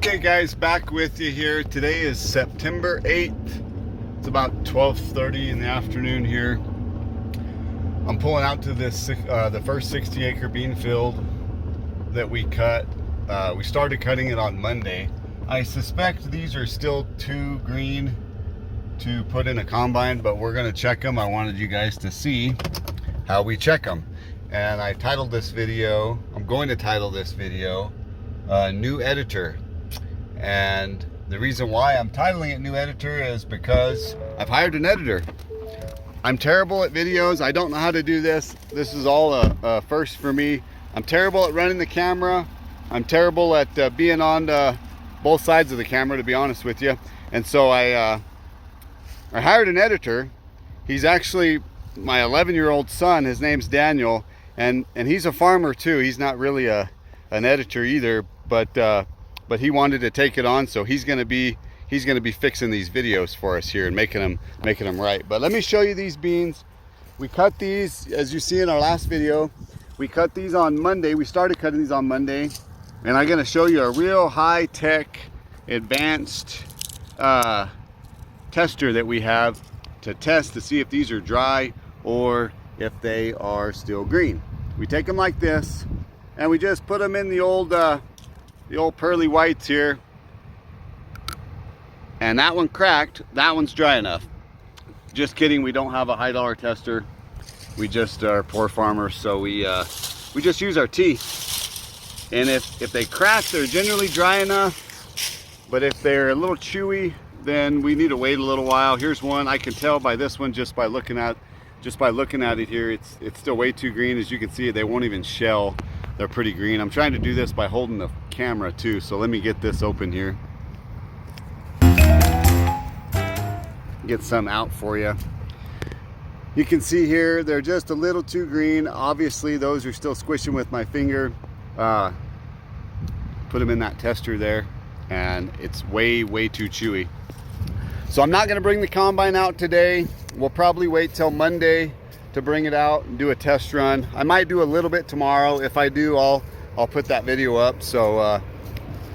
Okay guys, back with you here. Today is September 8th. It's about 12:30 in the afternoon here. I'm pulling out to this the first 60-acre bean field that we cut. We started cutting it on Monday. I suspect these are still too green to put in a combine, but we're going to check them. I wanted you guys to see how we check them. And I titled this video, I'm going to title this video, New Editor. And the reason why I'm titling it New Editor is because I've hired an editor. I'm terrible at videos. I don't know how to do this. This is all a first for me. I'm terrible at running the camera. I'm terrible at being on both sides of the camera, to be honest with you. And so I hired an editor. He's actually my 11-year-old son. His name's Daniel, and he's a farmer too. He's not really an editor either, but he wanted to take it on, so he's gonna be fixing these videos for us here and making them right. But let me show you these beans. We cut these, as you see in our last video, we cut these on Monday. We started cutting these on Monday, and I'm gonna show you a real high-tech, advanced tester that we have to test to see if these are dry or if they are still green. We take them like this, and we just put them in the old pearly whites here, and that one cracked. That one's dry enough. Just kidding, we don't have a high-dollar tester. We just are poor farmers, so we just use our teeth. And if they crack, they're generally dry enough, but if they're a little chewy, then we need to wait a little while. Here's one. I can tell by this one just by looking at it here. It's still way too green. As you can see, they won't even shell. They're pretty green. I'm trying to do this by holding the camera too, so let me get this open here. Get some out for you. You can see here they're just a little too green. Obviously those are still squishing with my finger. Put them in that tester there, and it's way too chewy. So I'm not going to bring the combine out today. We'll probably wait till Monday to bring it out and do a test run. I might do a little bit tomorrow. If I do, I'll put that video up. So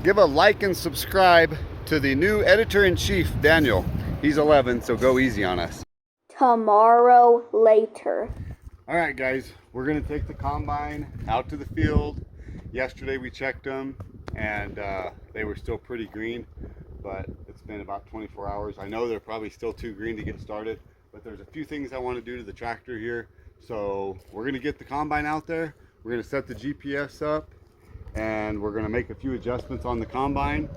give a like and subscribe to the new editor-in-chief, Daniel. He's 11, so go easy on us. Tomorrow later. All right, guys, we're gonna take the combine out to the field. Yesterday we checked them, and they were still pretty green, but it's been about 24 hours. I know they're probably still too green to get started, but there's a few things I want to do to the tractor here. So we're going to get the combine out there. We're going to set the GPS up, and we're going to make a few adjustments on the combine,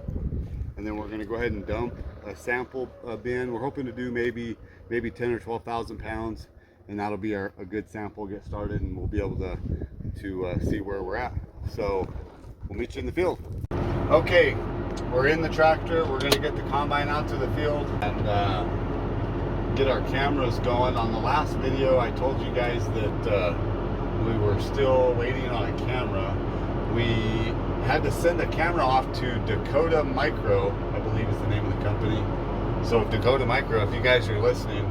and then we're going to go ahead and dump a sample bin. We're hoping to do maybe 10 or 12,000 pounds, and that'll be a good sample, get started, and we'll be able to see where we're at. So we'll meet you in the field. Okay, we're in the tractor. We're going to get the combine out to the field and get our cameras going. On the last video I told you guys that we were still waiting on a camera. We had to send a camera off to Dakota Micro, I believe is the name of the company. So Dakota Micro, if you guys are listening,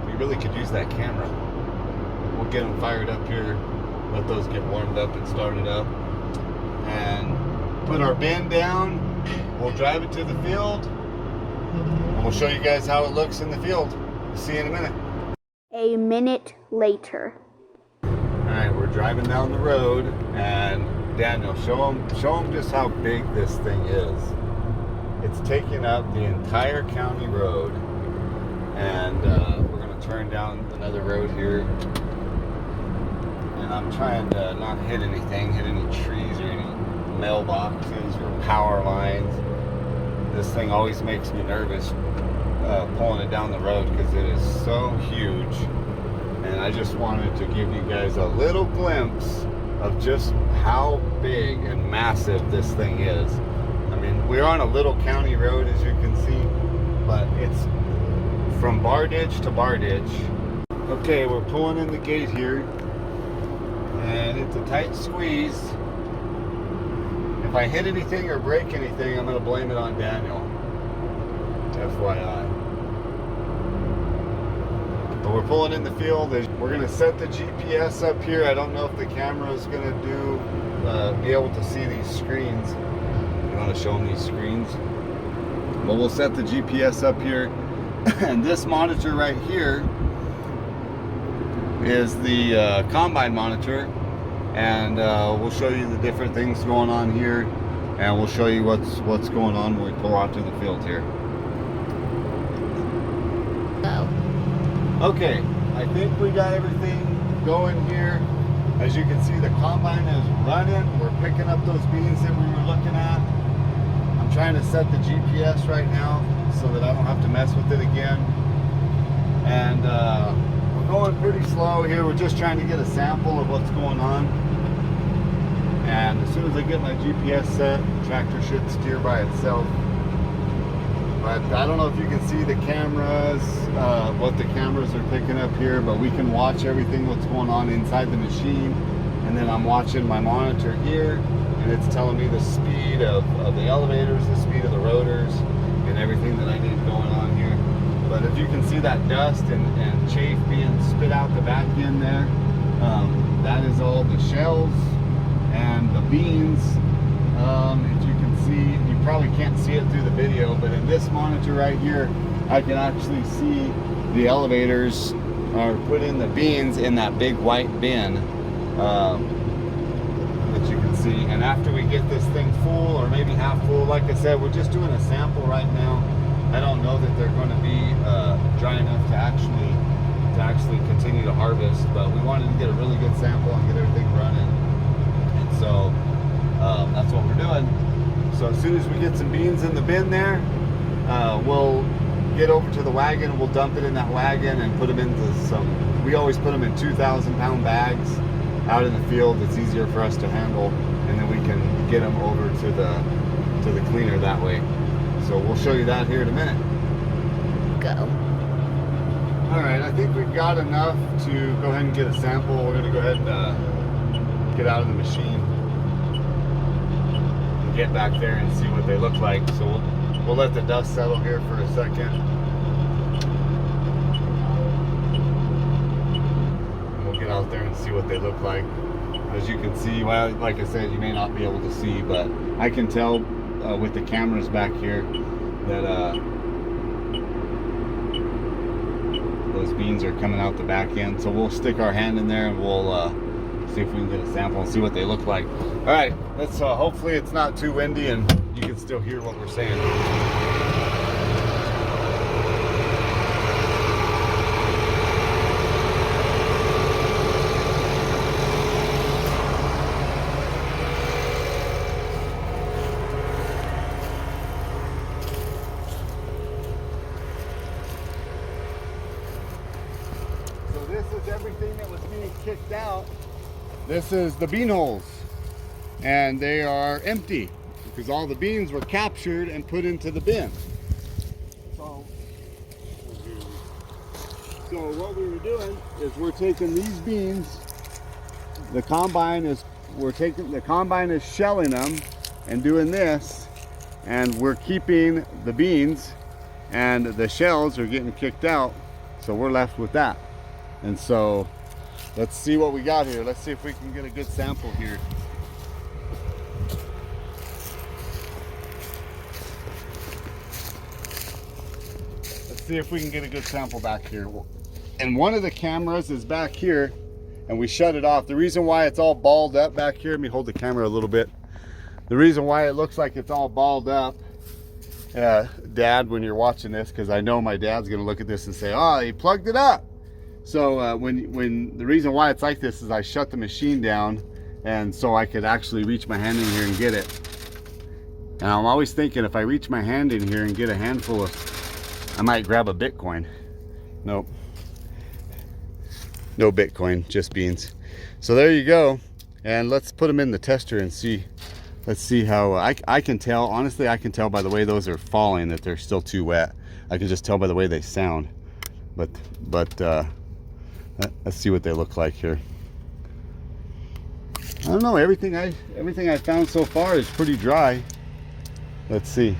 we really could use that camera. We'll get them fired up here, let those get warmed up and started up, and put our bin down. We'll drive it to the field, and we'll show you guys how it looks in the field. See you in a minute. A minute later. Alright, we're driving down the road, and Daniel, show them just how big this thing is. It's taking up the entire county road, and we're going to turn down another road here, and I'm trying to not hit any trees or any mailboxes or power lines. This thing always makes me nervous pulling it down the road because it is so huge, and I just wanted to give you guys a little glimpse of just how big and massive this thing is. I mean, we're on a little county road, as you can see, but it's from bar ditch to bar ditch. Okay, we're pulling in the gate here, and it's a tight squeeze. If I hit anything or break anything, I'm going to blame it on Daniel. FYI. But we're pulling in the field. We're going to set the GPS up here. I don't know if the camera is going to be able to see these screens. You want to show them these screens? Well, we'll set the GPS up here. And this monitor right here is the combine monitor. And we'll show you the different things going on here. And we'll show you what's going on when we pull out to the field here. Okay, I think we got everything going here. As you can see, the combine is running. We're picking up those beans that we were looking at. I'm trying to set the GPS right now so that I don't have to mess with it again. And we're going pretty slow here. We're just trying to get a sample of what's going on. And as soon as I get my GPS set, the tractor should steer by itself. But I don't know if you can see the cameras, what the cameras are picking up here, but we can watch everything what's going on inside the machine. And then I'm watching my monitor here, and it's telling me the speed of the elevators, the speed of the rotors, and everything that I need going on here. But if you can see that dust and chaff being spit out the back end there, that is all the shells and the beans. If you can see, you probably can't see it through the video, but in this monitor right here, I can actually see the elevators are putting the beans in that big white bin that you can see. And after we get this thing full, or maybe half full, like I said, we're just doing a sample right now. I don't know that they're going to be dry enough to actually continue to harvest, but we wanted to get a really good sample and get everything running. And so that's what we're doing. So as soon as we get some beans in the bin there, we'll get over to the wagon and we'll dump it in that wagon and put them into some, we always put them in 2,000-pound bags out in the field. It's easier for us to handle, and then we can get them over to the cleaner that way. So we'll show you that here in a minute. Go. All right, I think we've got enough to go ahead and get a sample. We're gonna go ahead and get out of the machine and get back there and see what they look like. So we'll let the dust settle here for a second. And we'll get out there and see what they look like. As you can see, well, like I said, you may not be able to see, but I can tell with the cameras back here that those beans are coming out the back end. So we'll stick our hand in there and we'll see if we can get a sample and see what they look like. All right, let's hopefully it's not too windy and you can still hear what we're saying. This is everything that was being kicked out. This is the bean holes, and they are empty because all the beans were captured and put into the bin. So what we were doing is we're taking these beans, the combine is shelling them and doing this, and we're keeping the beans, and the shells are getting kicked out, so we're left with that. And so let's see what we got here. Let's see if we can get a good sample here. Let's see if we can get a good sample back here. And one of the cameras is back here, and we shut it off. The reason why it's all balled up back here, let me hold the camera a little bit. The reason why it looks like it's all balled up, Dad, when you're watching this, because I know my dad's gonna look at this and say, oh, he plugged it up. So when the reason why it's like this is I shut the machine down, and so I could actually reach my hand in here and get it. And I'm always thinking, if I reach my hand in here and get a handful of, I might grab a Bitcoin. Nope. No Bitcoin, just beans. So there you go. And let's put them in the tester and see. Let's see how, I can tell, honestly, I can tell by the way those are falling that they're still too wet. I can just tell by the way they sound. But let's see what they look like here. I don't know, everything I found so far is pretty dry. Let's see.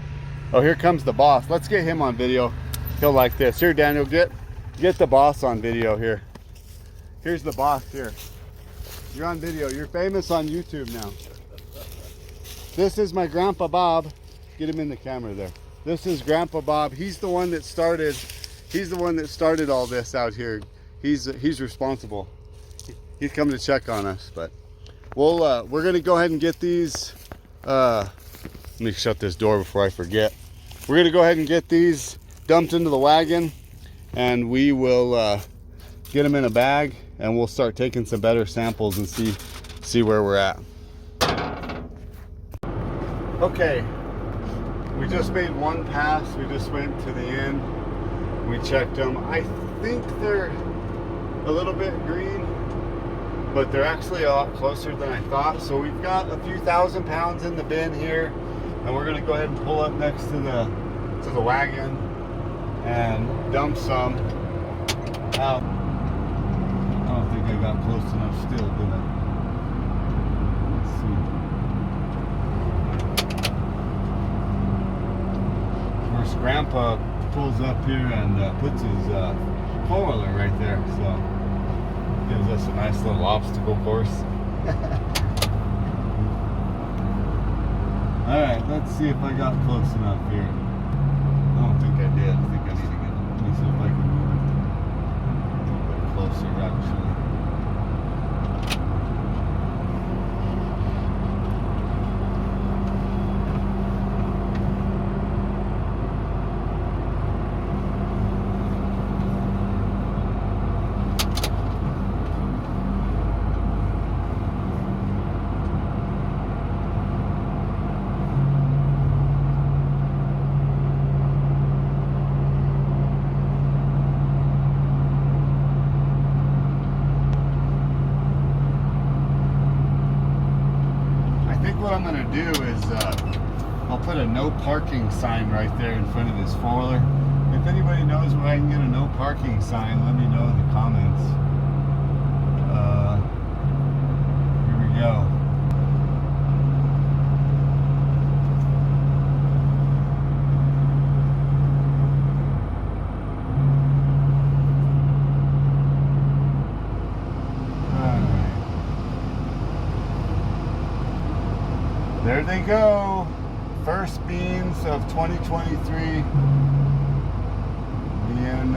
Oh, here comes the boss. Let's get him on video. He'll like this. Here, Daniel, get the boss on video here. Here's the boss here. You're on video. You're famous on YouTube now. This is my Grandpa Bob. Get him in the camera there. This is Grandpa Bob. He's the one that started. He's the one that started all this out here. He's responsible. He's coming to check on us. But we're gonna go ahead and get these. Let me shut this door before I forget. We're gonna go ahead and get these dumped into the wagon, and we will get them in a bag, and we'll start taking some better samples and see where we're at. Okay, we just made one pass. We just went to the end. We checked them. I think they're a little bit green, but they're actually a lot closer than I thought. So we've got a few thousand pounds in the bin here, and we're gonna go ahead and pull up next to the wagon and dump some out. I don't think I got close enough still, did I? Let's see. Of course, Grandpa pulls up here and puts his four-wheeler right there, so gives us a nice little obstacle course. Alright, let's see if I got close enough here. I don't think I did. I think I need to get, let me see if I can move it a little bit closer actually. What I'm going to do is I'll put a no parking sign right there in front of this four-wheeler. If anybody knows where I can get a no parking sign, let me know in the comments. Here we go. There they go. First beans of 2023 being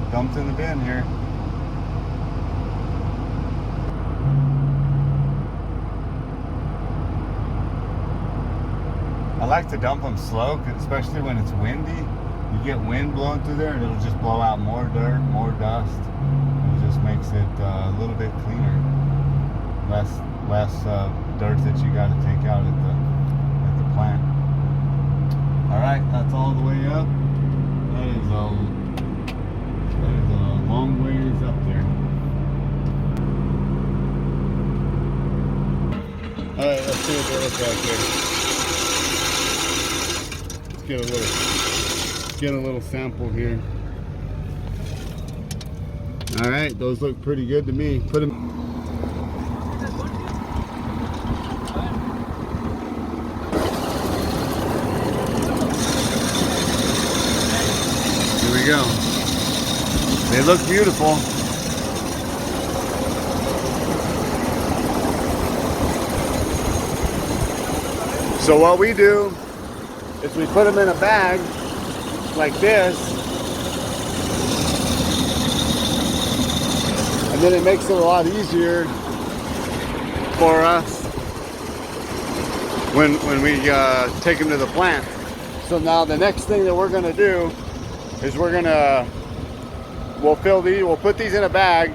dumped in the bin here. I like to dump them slow, especially when it's windy. You get wind blowing through there and it'll just blow out more dirt, more dust. It just makes it a little bit cleaner. Less dirt that you got to take out at the plant. All right, that's all the way up. That is a long ways up there. All right, let's see what they look like here. Let's get a little sample here. All right, those look pretty good to me. Put them. Here we go. They look beautiful. So what we do is we put them in a bag like this, and then it makes it a lot easier for us when we take them to the plant. So now the next thing that we're going to do is we'll put these in a bag,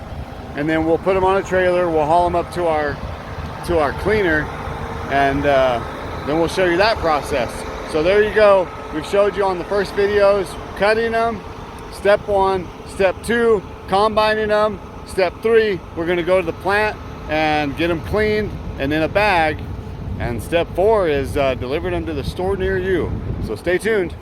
and then we'll put them on a trailer. We'll haul them up to our cleaner, and then we'll show you that process. So there you go. We've showed you on the first videos cutting them, step 1, step 2 combining them, step 3 we're going to go to the plant and get them cleaned and in a bag, and step 4 is deliver them to the store near you. So stay tuned.